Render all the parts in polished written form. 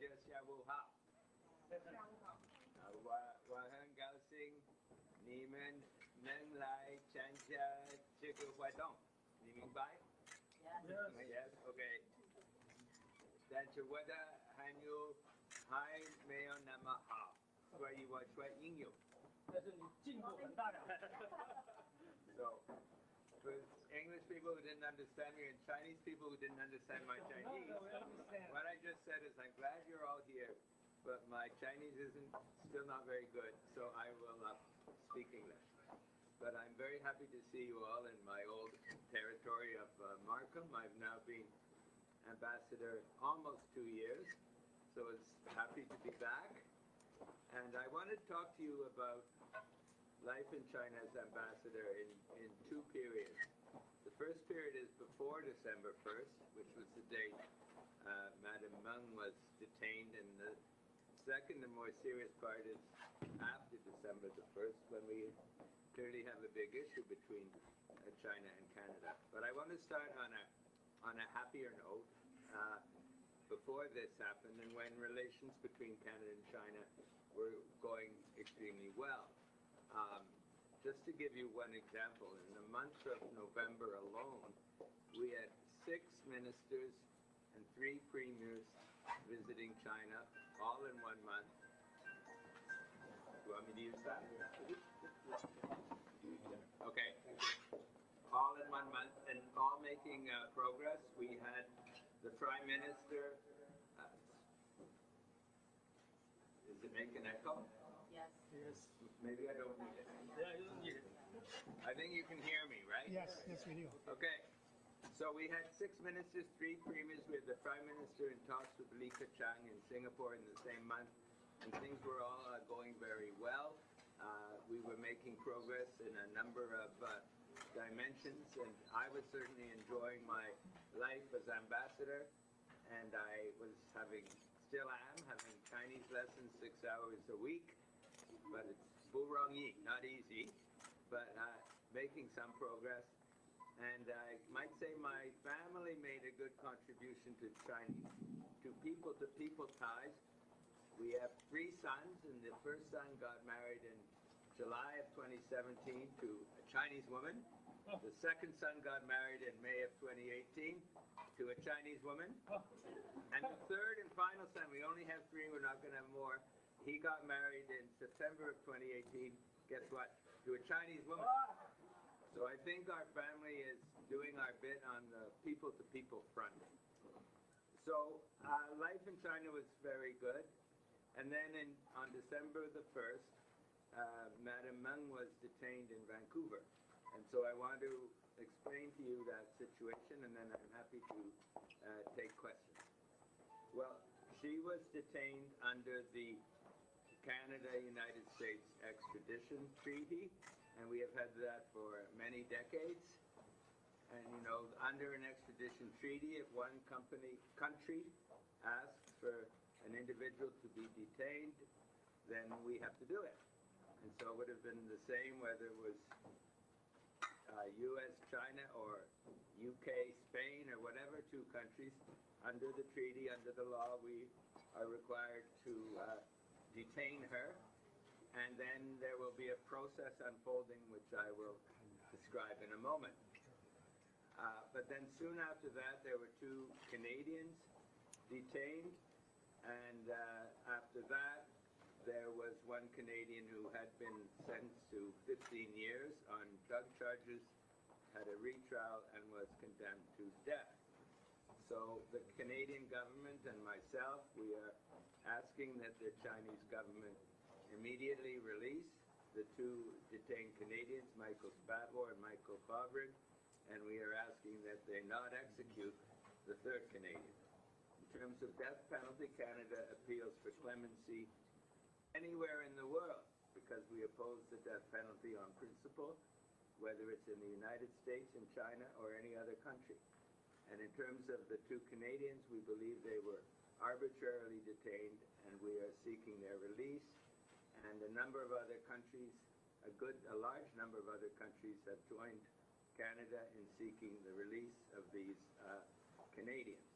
家下午好。我很高兴你们能来参加这个活动，你明白 ？Yes. Okay. 但是我的汉语还没有那么好，所以我说英语。但是你进步很大的。So, for English people who didn't understand me and Chinese people who didn't understand my Chinese, what I just said is I'm glad you're all here, but my Chinese isn't still not very good, so I will speak English. But I'm very happy to see you all in my old territory of Markham. I've now been ambassador almost 2 years, so it's happy to be back. And I want to talk to you about life in China as ambassador in 2 periods. The first period is before December 1st, which was the date Madam Meng was detained, and the second and more serious part is after December the 1st, when we clearly have a big issue between China and Canada. But I want to start on a happier note. Before this happened, and when relations between Canada and China were going extremely well. Just to give you one example, in the month of November alone, we had 6 ministers and 3 premiers visiting China, all in 1 month. You want me to use that? Okay. All in 1 month, and all making progress. We had the Prime Minister. Does it make an echo? Yes. Yes. Maybe I don't need it. Yeah, you don't need it. I think you can hear me, right? Yes, we do. Okay. So we had 6 ministers, 3 premiers. We had the Prime Minister in talks with Li Keqiang in Singapore in the same month, and things were all going very well. We were making progress in a number of dimensions, and I was certainly enjoying my life as ambassador, and I was still am having Chinese lessons 6 hours a week, but it's burongyi, not easy, but making some progress. And I might say my family made a good contribution to Chinese, to people ties. We have 3 sons, and the first son got married in July of 2017 to a Chinese woman. The second son got married in May of 2018 to a Chinese woman. And the third and final son, we only have 3, we're not going to have more. He got married in September of 2018, guess what, to a Chinese woman. So I think our family is doing our bit on the people-to-people front. So life in China was very good. And then on December the 1st, Madam Meng was detained in Vancouver. And so I want to explain to you that situation, and then I'm happy to take questions. Well, she was detained under the Canada-United States extradition treaty, and we have had that for many decades. And you know, under an extradition treaty, if one country asks for an individual to be detained, then we have to do it. And so it would have been the same whether it was U.S., China, or U.K., Spain, or whatever 2 countries. Under the treaty, under the law, we are required to detain her. And then there will be a process unfolding, which I will describe in a moment. But then soon after that, there were 2 Canadians detained. And after that, there was 1 Canadian who had been sentenced to 15 years on drug charges, had a retrial, and was condemned to death. So the Canadian government and myself, we are asking that the Chinese government immediately release the 2 detained Canadians, Michael Spatvor and Michael Favrig, and we are asking that they not execute the 3rd Canadian. In terms of death penalty, Canada appeals for clemency anywhere in the world, because we oppose the death penalty on principle, whether it's in the United States, in China, or any other country. And in terms of the 2 Canadians, we believe they were arbitrarily detained, and we are seeking their release. And a number of other countries, a large number of other countries have joined Canada in seeking the release of these Canadians.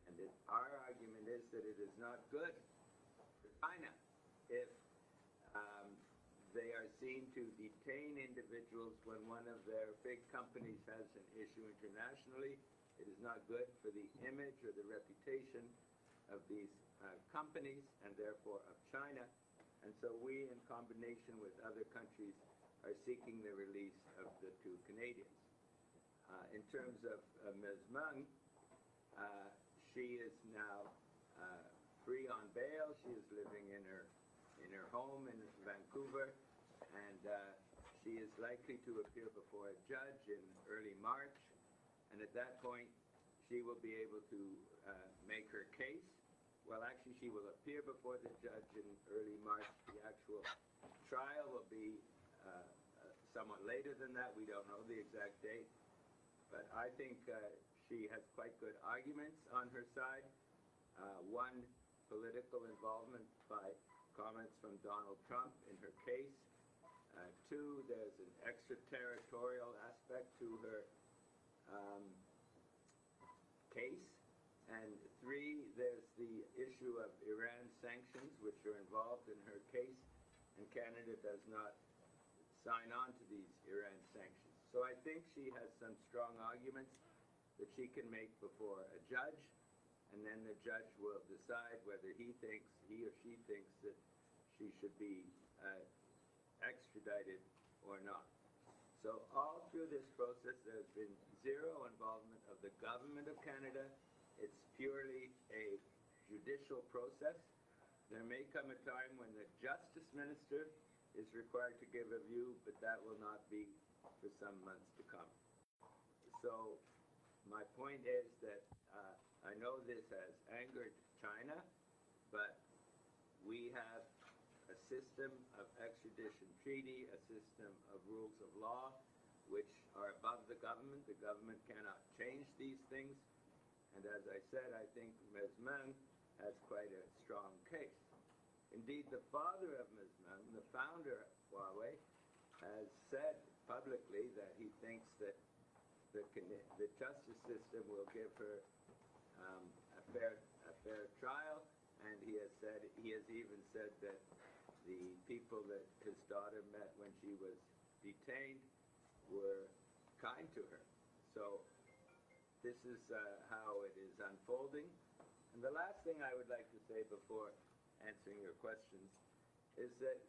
And our argument is that it is not good for China if they are seen to detain individuals when one of their big companies has an issue internationally. It is not good for the image or the reputation of these companies and therefore of China. And so we, in combination with other countries, are seeking the release of the two Canadians. In terms of Ms. Meng, she is now free on bail. She is living in her home in Vancouver, and she is likely to appear before a judge in early March. And at that point, she will be able to make her case. Well, actually, she will appear before the judge in early March. The actual trial will be somewhat later than that. We don't know the exact date. But I think she has quite good arguments on her side. One, political involvement by comments from Donald Trump in her case. Two, there's an extraterritorial aspect to her case. And three, there's the issue of Iran sanctions, which are involved in her case, and Canada does not sign on to these Iran sanctions. So I think she has some strong arguments that she can make before a judge, and then the judge will decide whether he or she thinks that she should be extradited or not. So all through this process, there's been zero involvement of the government of Canada. It's purely a judicial process. There may come a time when the Justice Minister is required to give a view, but that will not be for some months to come. So my point is that I know this has angered China, but we have a system of extradition treaty, a system of rules of law, which are above the government. The government cannot change these things. And as I said, I think Ms. Meng has quite a strong case. Indeed, the father of Ms. Meng, the founder of Huawei, has said publicly that he thinks that the justice system will give her a fair trial, and he has even said that the people that his daughter met when she was detained were kind to her. So this is how it is unfolding. And the last thing I would like to say before answering your questions is that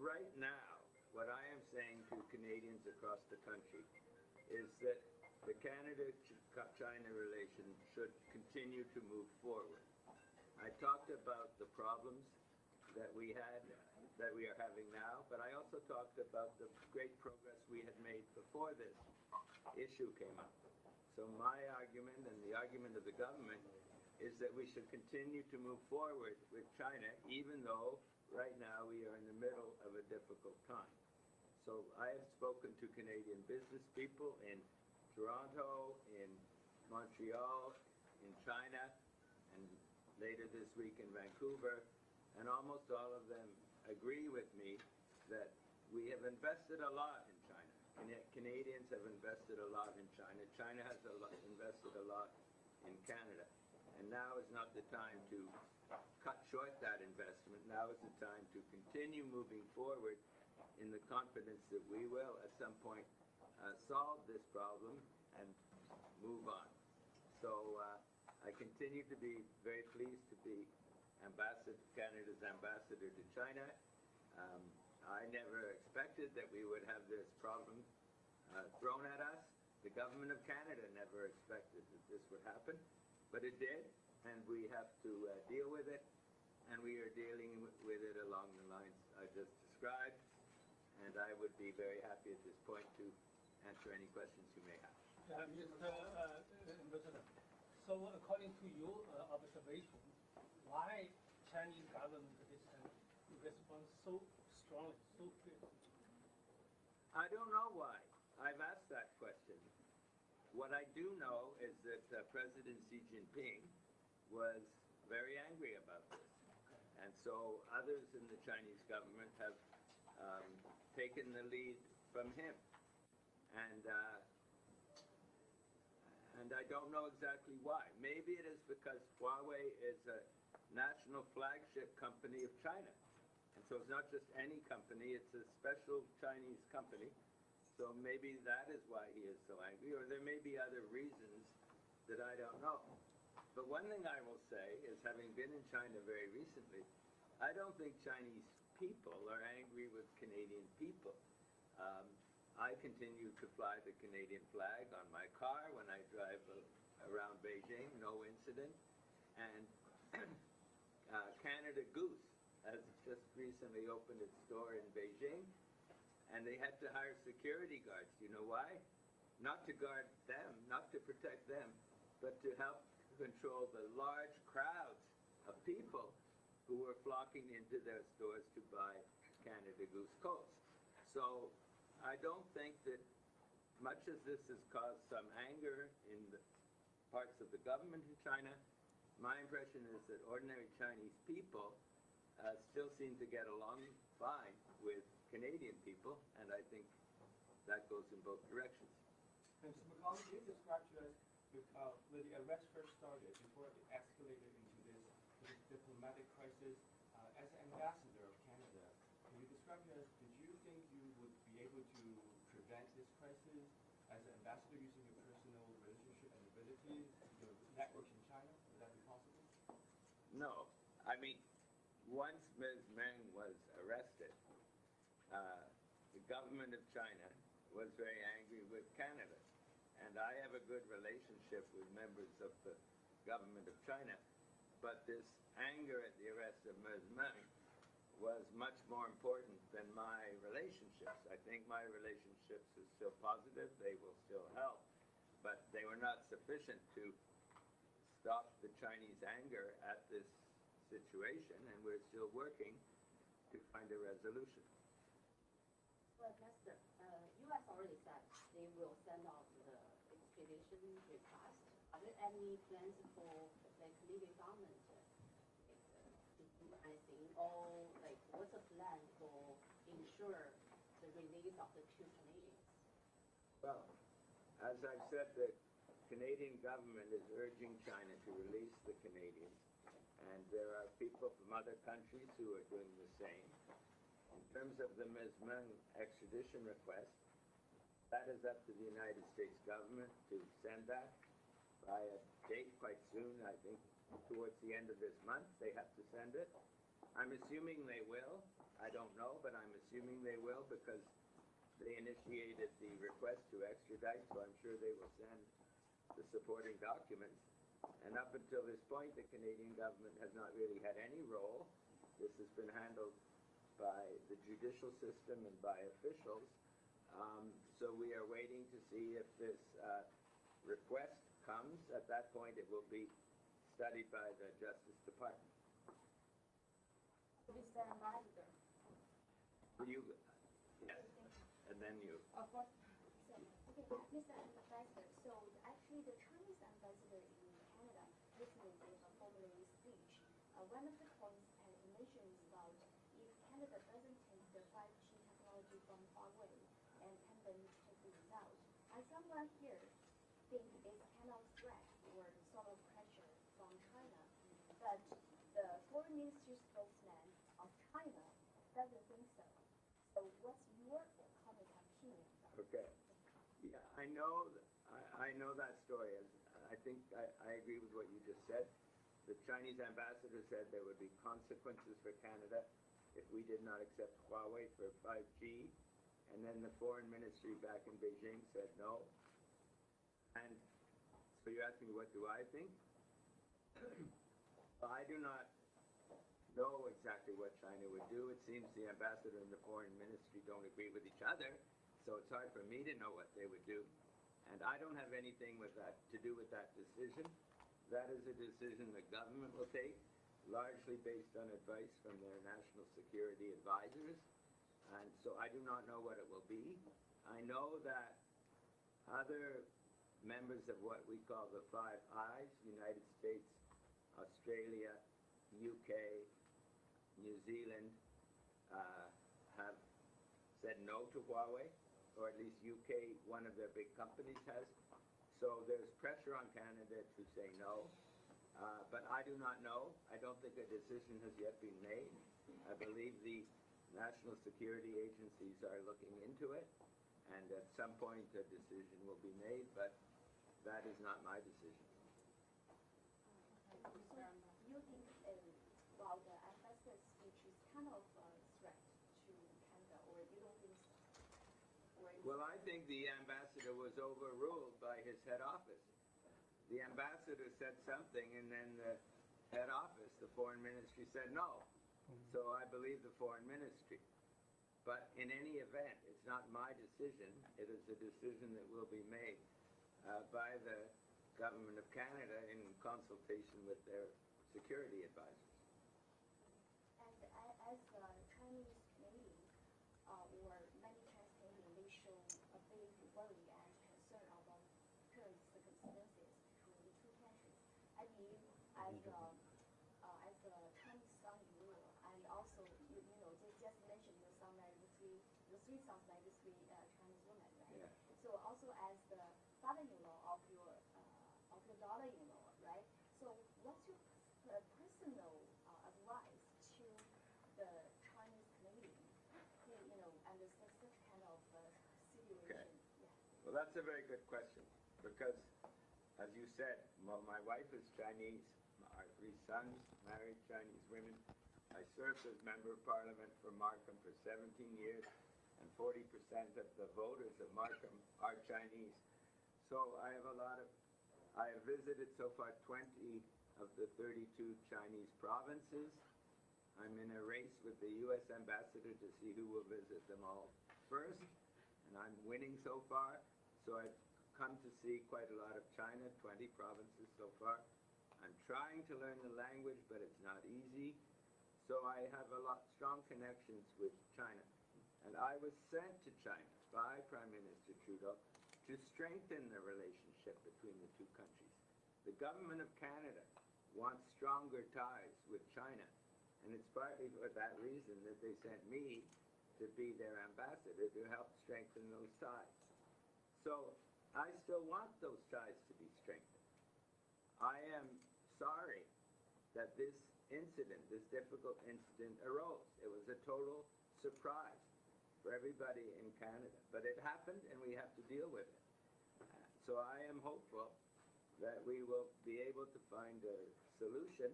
right now, what I am saying to Canadians across the country is that the Canada-China relation should continue to move forward. I talked about the problems that we are having now, but I also talked about the great progress we had made before this issue came up. So my argument and the argument of the government is that we should continue to move forward with China, even though right now we are in the middle of a difficult time. So I have spoken to Canadian business people in Toronto, in Montreal, in China, and later this week in Vancouver, and almost all of them agree with me that we have invested a lot in China. Canadians have invested a lot in China. China has invested a lot in Canada. And now is not the time to cut short that investment. Now is the time to continue moving forward in the confidence that we will at some point solve this problem and move on. So I continue to be very pleased to be Canada's ambassador to China. I never expected that we would have this problem thrown at us. The government of Canada never expected that this would happen, but it did, and we have to deal with it, and we are dealing with it along the lines I just described, and I would be very happy at this point to answer any questions you may have. Mr. President, so according to your observation, why Chinese government this time responds so strongly, so quickly? I don't know why. I've asked that question. What I do know is that President Xi Jinping was very angry about this. And so others in the Chinese government have taken the lead from him. And And I don't know exactly why. Maybe it is because Huawei is a national flagship company of China. And so it's not just any company, it's a special Chinese company. So maybe that is why he is so angry, or there may be other reasons that I don't know. But one thing I will say is, having been in China very recently, I don't think Chinese people are angry with Canadian people. I continue to fly the Canadian flag on my car when I drive around Beijing, no incident. And Canada Goose has just recently opened its store in Beijing, and they had to hire security guards. Do you know why? Not to guard them, not to protect them, but to help control the large crowds of people who were flocking into their stores to buy Canada Goose coats. So I don't think that, much as this has caused some anger in the parts of the government in China, my impression is that ordinary Chinese people still seem to get along fine with Canadian people, and I think that goes in both directions. Mr. McCallum, can you describe to us, when the arrest first started, before it escalated into this diplomatic crisis, as an ambassador of Canada, can you describe to us, did you think you would be able to prevent this crisis as an ambassador using your personal relationship and abilities, your network in China? Would that be possible? No. I mean, once Ms. Meng was arrested, the government of China was very angry with Canada. And I have a good relationship with members of the government of China. But this anger at the arrest of Ms. Meng was much more important than my relationships. I think my relationships are still positive. They will still help. But they were not sufficient to stop the Chinese anger at this situation, and we're still working to find a resolution. Well, Master, U.S. already said they will send out the extradition request. Are there any plans for the Canadian government to do anything, or what's the plan for ensure the release of the two Canadians? Well, as I've said, the Canadian government is urging China to release the Canadians, and there are people from other countries who are doing the same. In terms of the Ms. Meng extradition request, that is up to the United States government to send that by a date quite soon. I think towards the end of this month they have to send it. I'm assuming they will. I don't know, but I'm assuming they will because they initiated the request to extradite, so I'm sure they will send the supporting documents. And up until this point, the Canadian government has not really had any role. This has been handled by the judicial system and by officials. So we are waiting to see if this request comes. At that point, it will be studied by the Justice Department. Mr. Ambassador. You, yes, and then you. Of course. So, okay, Mr. Ambassador, so actually the Chinese ambassador in Canada recently gave a formal speech. One of the points he mentioned is about if Canada doesn't take the 5G technology from Huawei and Canada take the result, and someone here think it's kind of threat or sort of pressure from China, but the foreign ministry spokesman of China doesn't think so. So what's your comment and opinion? Okay. Yeah, I know that story. I think I agree with what you just said. The Chinese ambassador said there would be consequences for Canada if we did not accept Huawei for 5G. And then the foreign ministry back in Beijing said no. And so you're asking me, what do I think? Well, I do not know exactly what China would do. It seems the ambassador and the foreign ministry don't agree with each other, so it's hard for me to know what they would do. And I don't have anything with that to do with that decision. That is a decision the government will take, largely based on advice from their national security advisors. And so I do not know what it will be. I know that other members of what we call the Five Eyes, United States, Australia, UK, New Zealand, have said no to Huawei, or at least UK, one of their big companies has. So there's pressure on Canada to say no, but I do not know. I don't think a decision has yet been made. I believe the national security agencies are looking into it, and at some point a decision will be made, but that is not my decision. So you think about the ambassador's speech is kind of a threat to Canada, or you don't think so? Well, I think the ambassador was overruled by his head office. The ambassador said something, and then the head office, the foreign ministry, said no. So I believe the foreign ministry. But in any event, it's not my decision. It is a decision that will be made by the government of Canada in consultation with their security advisors. And as a Chinese Canadian, or many Chinese Canadians, they show a big worry and concern about current circumstances between the two countries. I mean, as a Chinese son-in-law, and also you know, just mentioned your son married the three sons married the three Chinese women, right? Yeah. So also as the father-in-law of your daughter-in-law, right? So what's your personal advice to the Chinese Canadian who, you know, understands such kind of situation? Okay. Yeah. Well, that's a very good question because, as you said, my wife is Chinese. Our three sons married Chinese women. I served as Member of Parliament for Markham for 17 years, and 40% of the voters of Markham are Chinese. So I have visited so far 20 of the 32 Chinese provinces. I'm in a race with the U.S. ambassador to see who will visit them all first, and I'm winning so far. So I've come to see quite a lot of China, 20 provinces so far. I'm trying to learn the language, but it's not easy. So I have strong connections with China. And I was sent to China by Prime Minister Trudeau to strengthen the relationship between the two countries. The government of Canada wants stronger ties with China, and it's partly for that reason that they sent me to be their ambassador to help strengthen those ties. So I still want those ties to be strengthened. I am sorry that this incident, this difficult incident, arose. It was a total surprise for everybody in Canada. But it happened, and we have to deal with it. So I am hopeful that we will be able to find a solution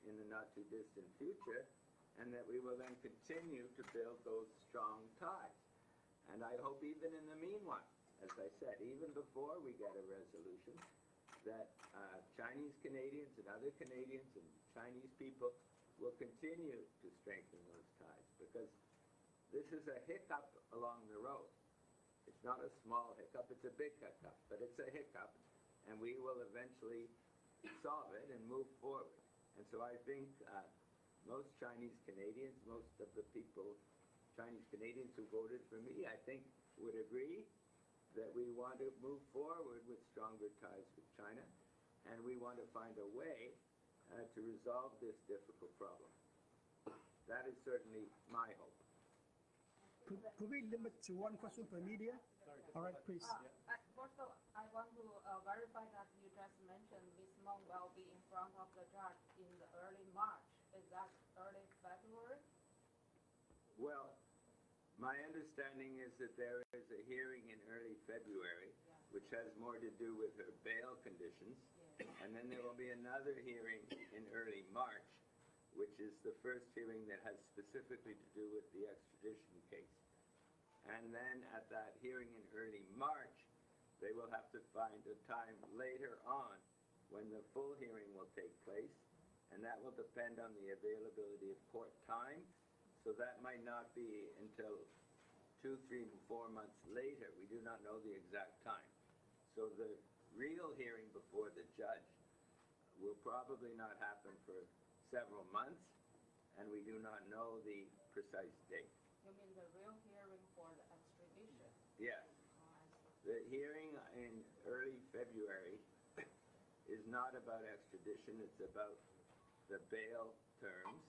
in the not-too-distant future, and that we will then continue to build those strong ties. And I hope even in the meanwhile, as I said, even before we get a resolution, that Chinese Canadians and other Canadians and Chinese people will continue to strengthen those ties, because this is a hiccup along the road. It's not a small hiccup, it's a big hiccup, but it's a hiccup, and we will eventually solve it and move forward. And so I think most Chinese Canadians, most of the people, Chinese Canadians who voted for me, I think would agree that we want to move forward with stronger ties with China, and we want to find a way to resolve this difficult problem. That is certainly my hope. Could we limit to one question per media? All right, please. First of all, I want to verify that you just mentioned Ms. Meng will be in front of the judge in the early March. Is that early February? Well, my understanding is that there is a hearing in early February, which has more to do with her bail conditions. And then there will be another hearing in early March, which is the first hearing that has specifically to do with the extradition case. And then at that hearing in early March, they will have to find a time later on when the full hearing will take place, and that will depend on the availability of court time. So that might not be until 2, 3, 4 months later. We do not know the exact time. So the real hearing before the judge will probably not happen for several months, and we do not know the precise date. You mean the real hearing for the extradition? Yes. The hearing in early February is not about extradition, it's about the bail terms.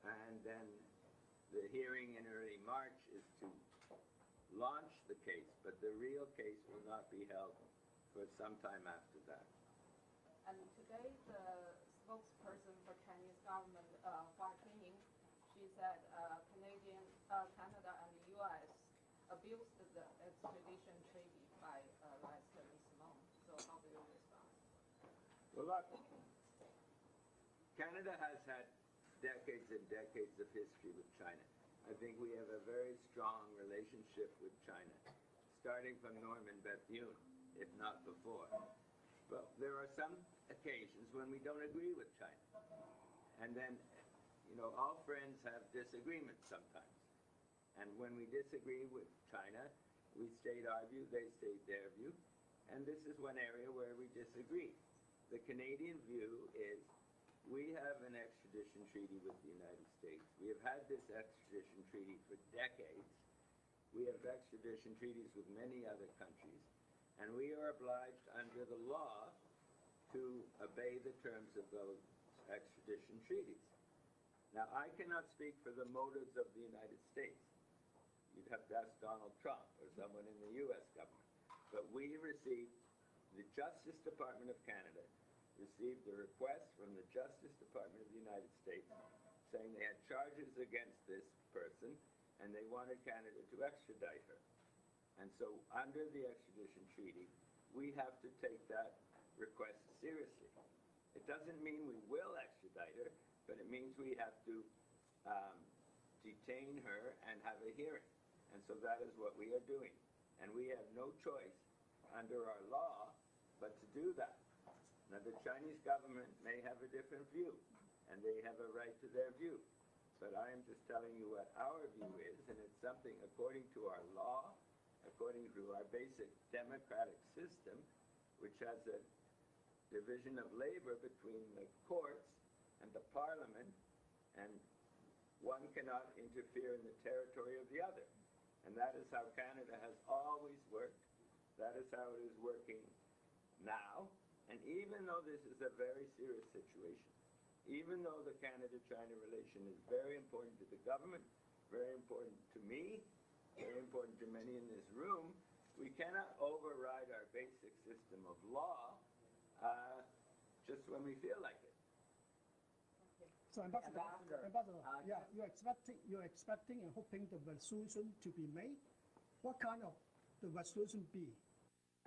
And then the hearing in early March is to launch the case, but the real case will not be held for some time after that. And today, the spokesperson for Chinese government, Hua Chunying, she said Canada and the U.S. abused the extradition treaty by Lester and Simone. So how do you respond? Well, look, Canada has had decades and decades of history with China. I think we have a very strong relationship with China, starting from Norman Bethune, if not before. But there are some occasions when we don't agree with China. And then, all friends have disagreements sometimes. And when we disagree with China, we state our view, they state their view. And this is one area where we disagree. The Canadian view is we have an extradition treaty with the United States. We have had this extradition treaty for decades. We have extradition treaties with many other countries. And we are obliged under the law to obey the terms of those extradition treaties. Now, I cannot speak for the motives of the United States. You'd have to ask Donald Trump or someone in the U.S. government. But we received, the Justice Department of Canada received a request from the Justice Department of the United States saying they had charges against this person and they wanted Canada to extradite her. And so under the extradition treaty, we have to take that request seriously. It doesn't mean we will extradite her, but it means we have to detain her and have a hearing. And so that is what we are doing. And we have no choice under our law but to do that. Now, the Chinese government may have a different view, and they have a right to their view. But I am just telling you what our view is, and it's something according to our law, according to our basic democratic system, which has a division of labor between the courts and the parliament, and one cannot interfere in the territory of the other. And that is how Canada has always worked. That is how it is working now. And even though this is a very serious situation, even though the Canada-China relation is very important to the government, very important to me, very important to many in this room, we cannot override our basic system of law just when we feel like it. So, Ambassador, yeah, you're expecting and hoping the resolution to be made. What kind of the resolution be?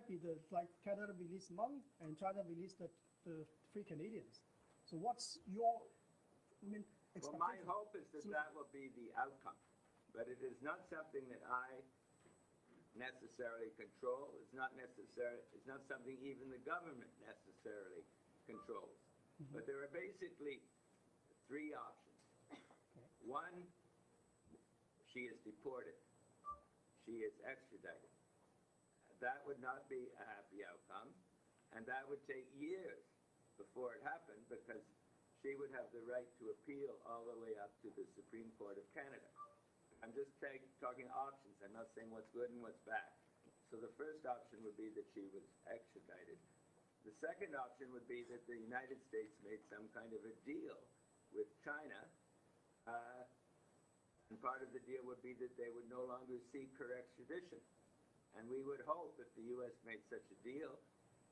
Be the like Canada release Hmong and China release the 3 Canadians. So what's your expectation? Well, my hope is that that will be the outcome, but it is not something that I necessarily control. It's not something even the government necessarily controls. Mm-hmm. But there are basically 3 options. Okay. One, she is deported. She is extradited. That would not be a happy outcome, and that would take years before it happened because she would have the right to appeal all the way up to the Supreme Court of Canada. I'm just talking options. I'm not saying what's good and what's bad. So the first option would be that she was extradited. The second option would be that the United States made some kind of a deal with China, and part of the deal would be that they would no longer seek her extradition. And we would hope if the U.S. made such a deal,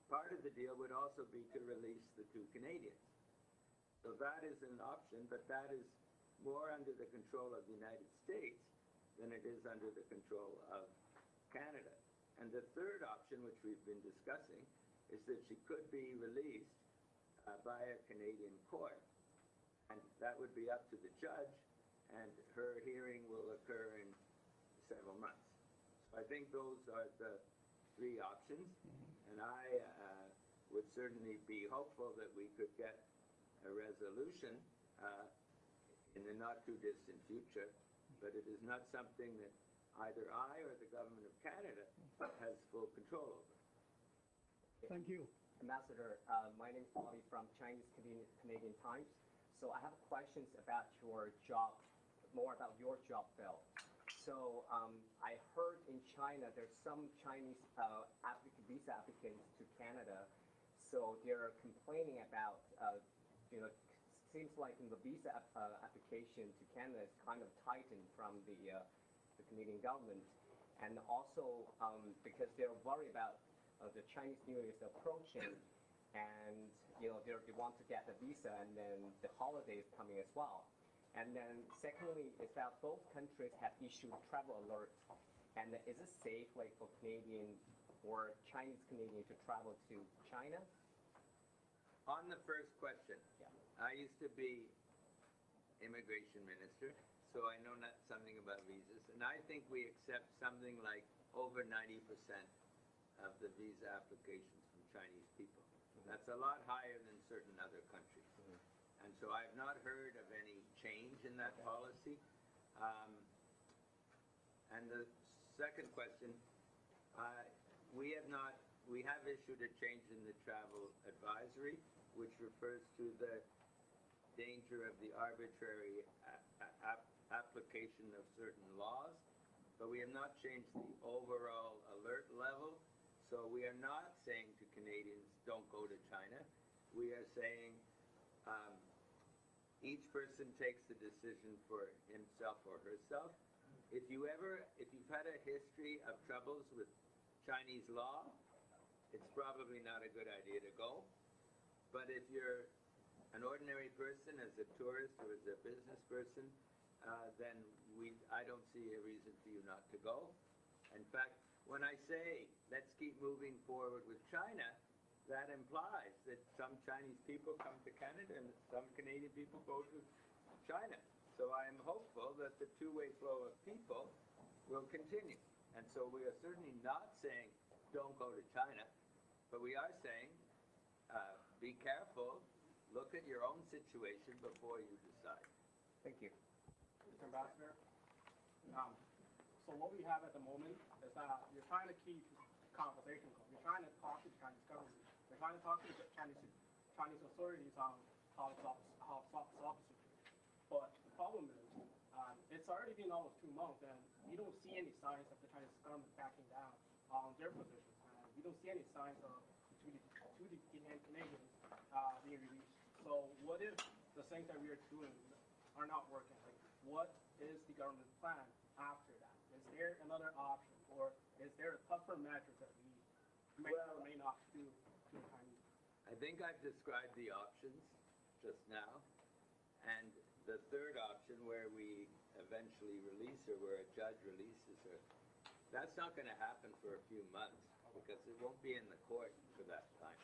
part of the deal would also be to release the 2 Canadians. So that is an option, but that is more under the control of the United States than it is under the control of Canada. And the third option, which we've been discussing, is that she could be released by a Canadian court. And that would be up to the judge, and her hearing will occur in several months. I think those are the 3 options, and I would certainly be hopeful that we could get a resolution in the not-too-distant future, but it is not something that either I or the government of Canada has full control over. Thank you. Ambassador, my name is Bobby from Chinese Canadian Times. So I have questions about your job, more about your job field. So I heard in China there's some Chinese visa applicants to Canada. So they're complaining about, seems like in the visa application to Canada is kind of tightened from the Canadian government. And also because they're worried about the Chinese New Year is approaching, and they want to get the visa, and then the holiday is coming as well. And then secondly is that both countries have issued travel alerts. And is it safe, like, for Canadian or Chinese Canadian to travel to China? On the first question, Yeah. I used to be immigration minister, so I know something about visas, and I think we accept something like over 90% of the visa applications from Chinese people. That's a lot higher than certain other countries. And so I've not heard of any change in that policy. And the second question, we have issued a change in the travel advisory, which refers to the danger of the arbitrary application of certain laws, but we have not changed the overall alert level. So we are not saying to Canadians, don't go to China. We are saying each person takes the decision for himself or herself. If you've had a history of troubles with Chinese law, it's probably not a good idea to go. But if you're an ordinary person, as a tourist or as a business person, then I don't see a reason for you not to go. In fact, when I say, let's keep moving forward with China, that implies that some Chinese people come to Canada and some Canadian people go to China. So I am hopeful that the two-way flow of people will continue. And so we are certainly not saying, don't go to China, but we are saying, be careful, look at your own situation before you decide. Thank you. Mr. Ambassador, so what we have at the moment is that you're trying to keep conversation going. You're trying to talk to the Chinese government. You're trying to talk to the Chinese authorities on how to solve the situation. But the problem is, it's already been almost 2 months, and we don't see any signs of the Chinese government backing down on their positions. And we don't see any signs of two Canadians being released. So what if the things that we are doing are not working? Like, what is the government's plan after that? Is there another option, or is there a tougher measure that we may or may not do to the Chinese? I think I've described the options just now. And the third option, where we eventually release her, where a judge releases her, that's not going to happen for a few months because it won't be in the court for that time.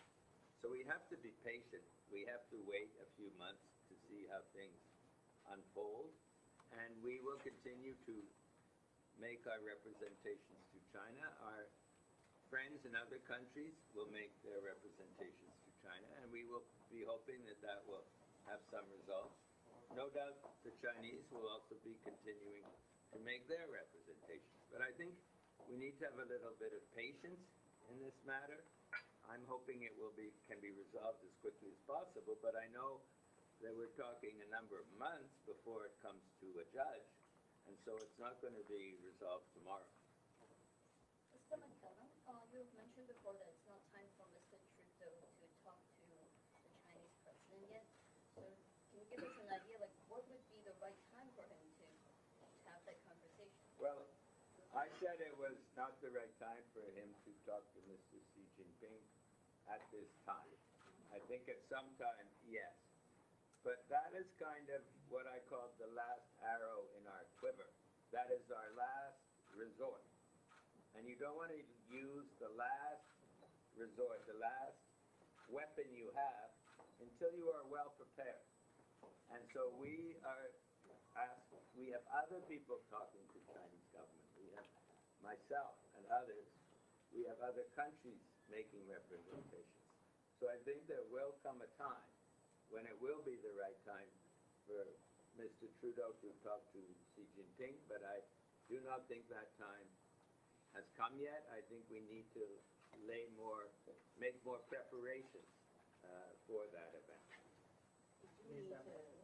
So we have to be patient. We have to wait a few months to see how things unfold. And we will continue to make our representations to China. Our friends in other countries will make their representations to China, and we will be hoping that that will have some results. No doubt the Chinese will also be continuing to make their representations. But I think we need to have a little bit of patience in this matter. I'm hoping it can be resolved as quickly as possible, but I know that we're talking a number of months before it comes to a judge, and so it's not going to be resolved tomorrow. Mr. McCallum, you mentioned before that it's not time for Mr. Trudeau to talk to the Chinese president yet. So can you give us an idea, like, what would be the right time for him to have that conversation? Well, I said it was not the right time for him to talk to Mr. Xi Jinping at this time. I think at some time, yes. But that is kind of what I call the last arrow in our quiver. That is our last resort. And you don't want to use the last resort, the last weapon you have, until you are well prepared. And so we have other people talking to the Chinese government. We have myself and others. We have other countries making representations. So I think there will come a time when it will be the right time for Mr. Trudeau to talk to Xi Jinping, but I do not think that time has come yet. I think we need to make more preparations for that event. Did you meet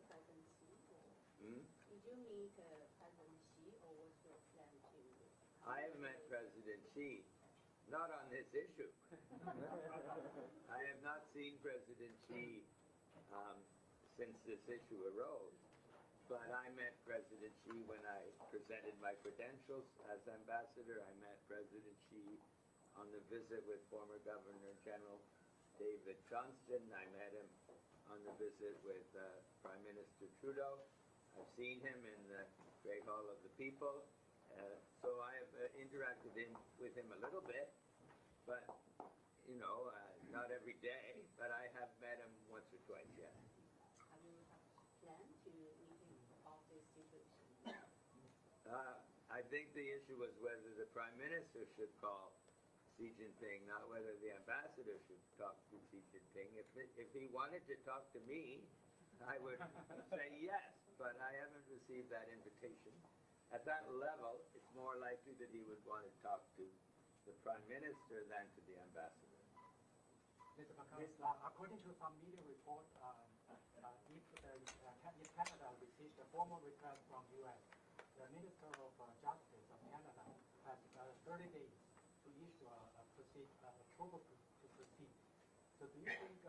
President Xi? Did you meet President Xi, or what's your plan to? I have met President Xi, not on this issue. I have not seen President Xi since this issue arose, but I met President Xi when I presented my credentials as ambassador. I met President Xi on the visit with former Governor General David Johnston. I met him on the visit with Prime Minister Trudeau. I've seen him in the Great Hall of the People. So I have interacted with him a little bit, but, you know, not every day, but I have met him once or twice, yes. Have you planned to meeting about this situation? I think the issue was whether the Prime Minister should call Xi Jinping, not whether the ambassador should talk to Xi Jinping. If he wanted to talk to me, I would say yes, but I haven't received that invitation. At that level, it's more likely that he would want to talk to the Prime Minister than to the ambassador. Mr. McCallum, according to some media report, if Canada receives a formal request from U.S., the Minister of Justice of Canada has 30 days to issue approval to proceed. So do you think,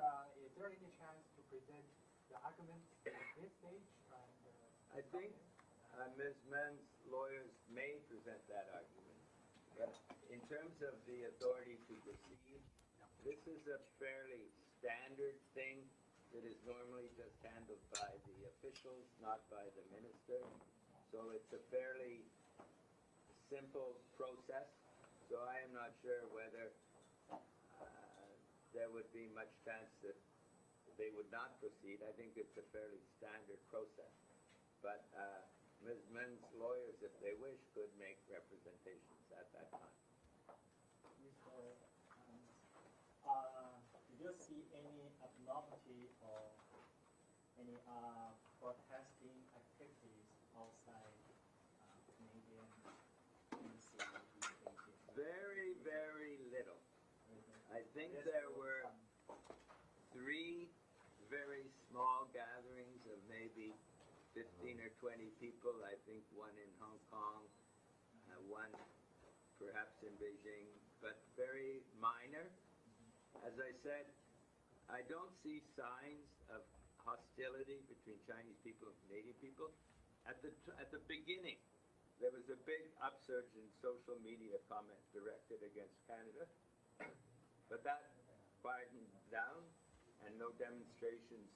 is there any chance to present the arguments at this stage? I think Ms. Mann's lawyers may present that argument. But in terms of the authority to proceed, this is a fairly standard thing that is normally just handled by the officials, not by the minister. So it's a fairly simple process. So I am not sure whether there would be much chance that they would not proceed. I think it's a fairly standard process. But Ms. Mann's lawyers, if they wish, could make representations at that time. Did you see any abnormality or any protesting activities outside Canadian embassy in Beijing? Very, very little. I think there were 3 very small gatherings of maybe 15 or 20 people. I think one in Hong Kong, one perhaps in Beijing, but very minor. As I said, I don't see signs of hostility between Chinese people and Canadian people. At the beginning, there was a big upsurge in social media comments directed against Canada, but that quietened down, and no demonstrations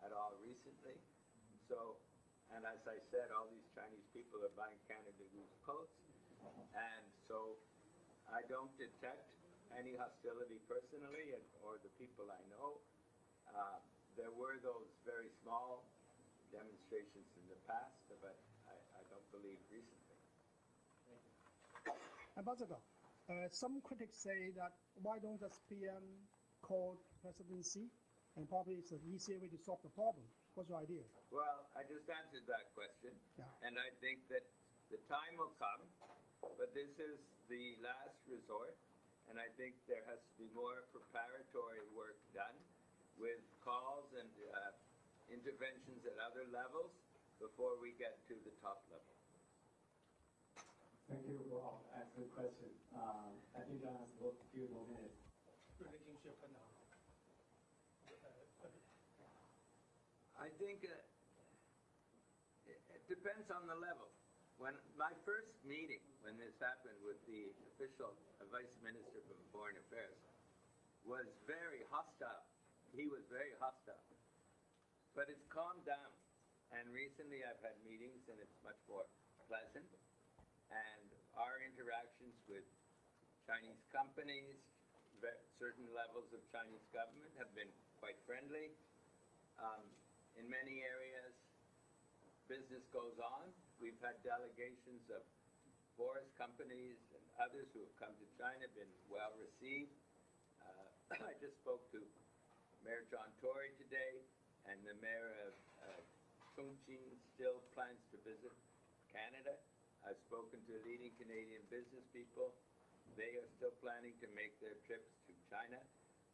at all recently. So, and as I said, all these Chinese people are buying Canada Goose coats, and so I don't detect any hostility personally, or the people I know. There were those very small demonstrations in the past, but I don't believe recently. Ambassador, some critics say that why don't the PM call President Xi, and probably it's an easier way to solve the problem. What's your idea? Well, I just answered that question, and I think that the time will come, but this is the last resort, and I think there has to be more preparatory work done with calls and interventions at other levels before we get to the top level. Thank you for asking the question. I think I have a few more minutes. I think it depends on the level. When my first meeting, when this happened with the official Vice Minister for Foreign Affairs, was very hostile. He was very hostile. But it's calmed down. And recently I've had meetings and it's much more pleasant. And our interactions with Chinese companies, certain levels of Chinese government have been quite friendly. In many areas, business goes on. We've had delegations of forest companies and others who have come to China, been well received. I just spoke to Mayor John Tory today, and the mayor of Chongqing still plans to visit Canada. I've spoken to leading Canadian business people. They are still planning to make their trips to China.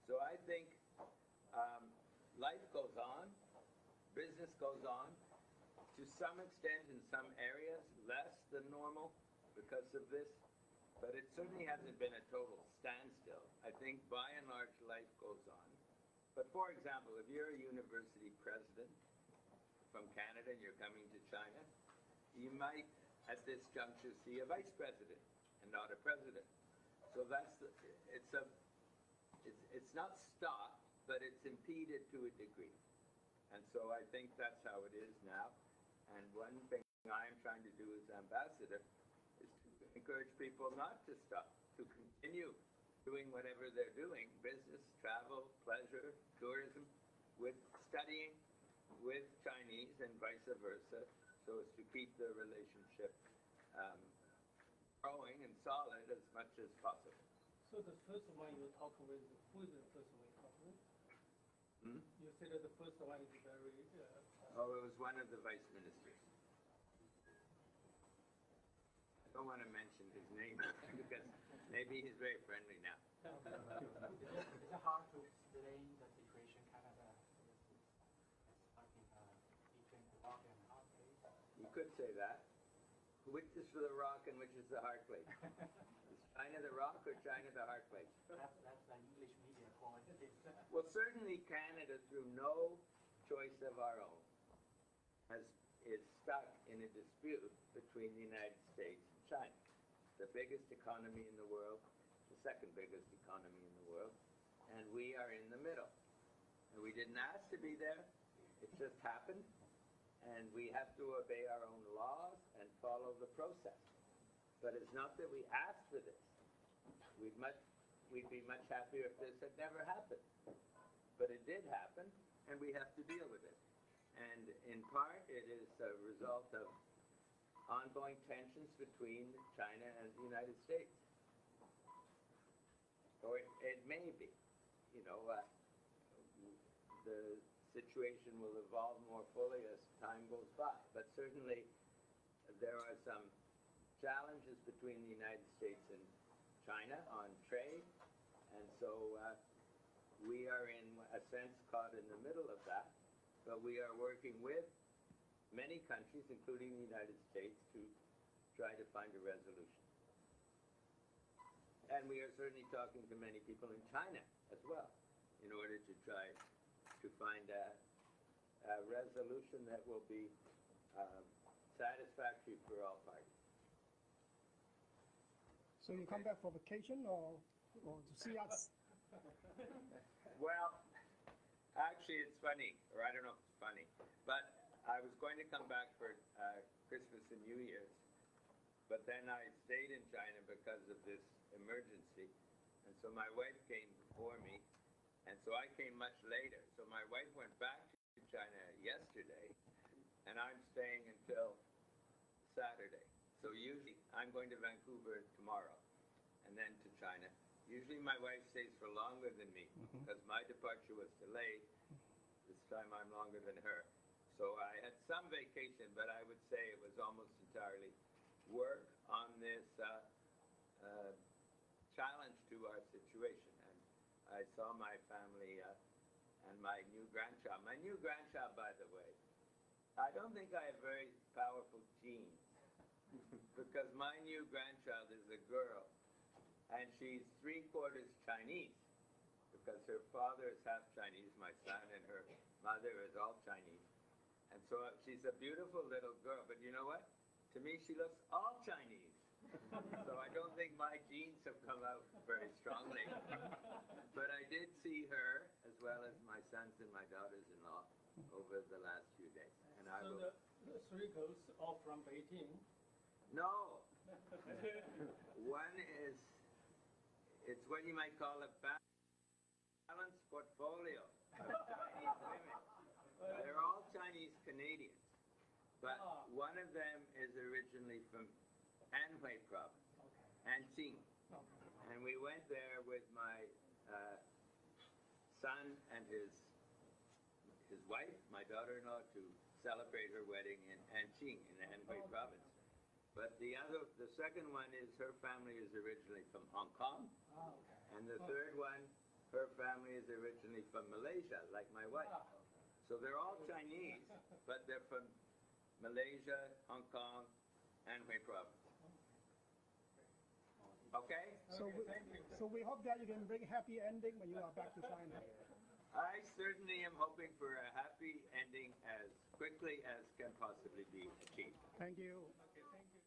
So I think life goes on, business goes on. To some extent, in some areas, less than normal because of this, but it certainly hasn't been a total standstill. I think by and large, life goes on. But for example, if you're a university president from Canada and you're coming to China, you might, at this juncture, see a vice president and not a president. So it's not stopped, but it's impeded to a degree. And so I think that's how it is now. And one thing I'm trying to do as ambassador is to encourage people not to stop, to continue doing whatever they're doing, business, travel, pleasure, tourism, with studying with Chinese and vice versa, so as to keep the relationship growing and solid as much as possible. So the first one you talk with, who is the first one you talk with? You said that the first one is very... Oh, it was one of the vice ministers. I don't want to mention his name because maybe he's very friendly now. Is it hard to explain the situation Canada is like between the rock and hard place? You could say that. Which is the rock and which is the hard place? Is China the rock or China the hard place? That's the English media calling it. Well, certainly Canada, through no choice of our own, is stuck in a dispute between the United States and China, the biggest economy in the world, the second biggest economy in the world, and we are in the middle. And we didn't ask to be there, it just happened, and we have to obey our own laws and follow the process. But it's not that we asked for this. We'd be much happier if this had never happened. But it did happen, and we have to deal with it. And in part, it is a result of ongoing tensions between China and the United States. Or it may be. You know, the situation will evolve more fully as time goes by. But certainly, there are some challenges between the United States and China on trade. And so we are in a sense caught in the middle of that. But we are working with many countries, including the United States, to try to find a resolution. And we are certainly talking to many people in China as well, in order to try to find a resolution that will be satisfactory for all parties. So you come back for vacation or to see us? Well, actually it's funny, or I don't know if it's funny, but I was going to come back for Christmas and New Year's, but then I stayed in China because of this emergency, and so my wife came before me, and so I came much later. So my wife went back to China yesterday, and I'm staying until Saturday. So usually I'm going to Vancouver tomorrow, and then to China. Usually my wife stays for longer than me, because my departure was delayed. This time I'm longer than her. So I had some vacation, but I would say it was almost entirely work on this challenge to our situation. And I saw my family and my new grandchild. My new grandchild, by the way, I don't think I have very powerful genes, because my new grandchild is a girl, and she's 3/4 Chinese, because her father is half Chinese, my son, and her mother is all Chinese. And so she's a beautiful little girl, but you know what? To me, she looks all Chinese. So I don't think my genes have come out very strongly. But I did see her, as well as my sons and my daughters-in-law, over the last few days. And I will... the three girls are from Beijing? No. One is, it's what you might call a balanced portfolio of Chinese women. They're all Chinese Canadians, but one of them is originally from Anhui province, Anqing. And we went there with my son and his wife, my daughter-in-law, to celebrate her wedding in Anqing in Anhui province. But the second one is, her family is originally from Hong Kong. And the third one, her family is originally from Malaysia, like my wife. So they're all Chinese, but they're from Malaysia, Hong Kong, Anhui province. Okay? So we hope that you can bring a happy ending when you are back to China. I certainly am hoping for a happy ending as quickly as can possibly be achieved. Thank you. Okay, thank you.